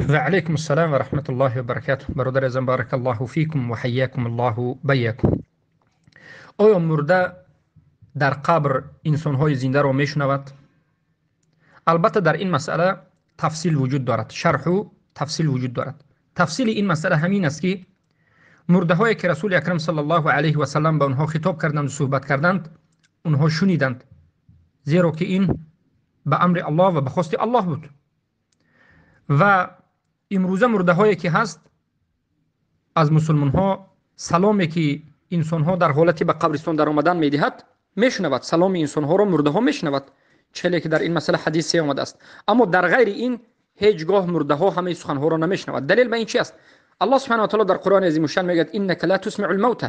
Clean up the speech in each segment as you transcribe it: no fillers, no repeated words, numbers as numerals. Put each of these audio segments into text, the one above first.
و علیکم السلام و رحمت الله و برکاته. برادر ازم بارک الله فیکم و حیاکم الله بیاکم. آیا مرده در قبر انسان های زنده را میشنود؟ البته در این مسئله تفصیل وجود دارد، شرح و تفصیل وجود دارد. تفصیل این مسئله همین است که مرده هایی که رسول اکرم صلی الله علیه و سلم به آنها خطاب کردند و صحبت کردند، آنها شنیدند، زیرا که این به امر الله و به خواست الله بود. و امروزه مرده هایی که هست از مسلمان ها سلامی که انسان ها در حالتی به قبرستان در آمدن میدهد میشنود، سلام انسان ها را مرده ها میشنود، چلی که در این مسئله حدیثی آمده است. اما در غیر این هیچگاه مرده ها همه سخن ها را نمیشنود. دلیل به این چی است؟ الله سبحانه و تعالی در قرآن عظیم الشان میگه انک لا تسمع الموتى،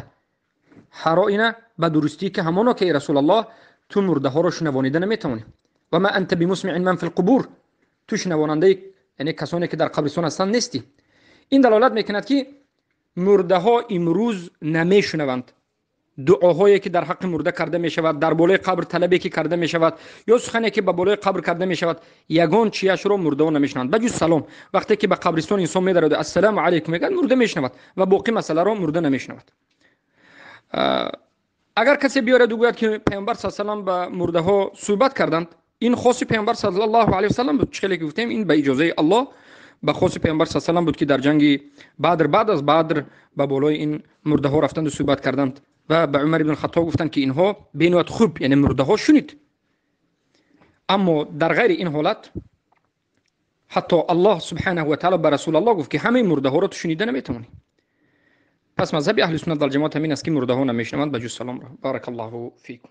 حرائنا به درستی که همانا که رسول الله تو مرده ها را شنوانیده نمیتوانی. و ما انت بمسمع من فی القبور، تو شنواننده یعنی کسانی که در قبرستان هستند نیستی. این دلالت میکند که مرده ها امروز نمیشنوند دعاهایی که در حق مرده کرده می شود، در بالای قبر طلبی که کرده می شود، یا سخنی که به بالای قبر کرده می شود، یگان چیش رو مرده ها نمیشنوند بجز سلام. وقتی که به قبرستان انسان می درد السلام علیکم میگه، مرده میشنود و باقی مسئله رو مرده نمیشنود. اگر کسی بیاره بگوید که پیامبر صلی الله علیه و آله به مرده ها صحبت کردند، این خاص پیامبر صلی الله علیه و سلم بود. چه که گفتیم این به اجازه الله به خاص پیامبر صلی الله علیه و سلم بود که در جنگ بدر بعد از بدر به بالای این مرده ها رفتند و صحبت کردند و به عمر ابن خطاب گفتند که اینها بینوت خوب، یعنی مرده ها شنید. اما در غیر این حالت حتی الله سبحانه و تعالی به رسول الله گفت که همه مرده ها را تو شنیده نمیتونی. پس مذهب اهل سنت و الجماعت همین است که مرده ها نمیشنوند به جز سلام را. بارک الله فیکم.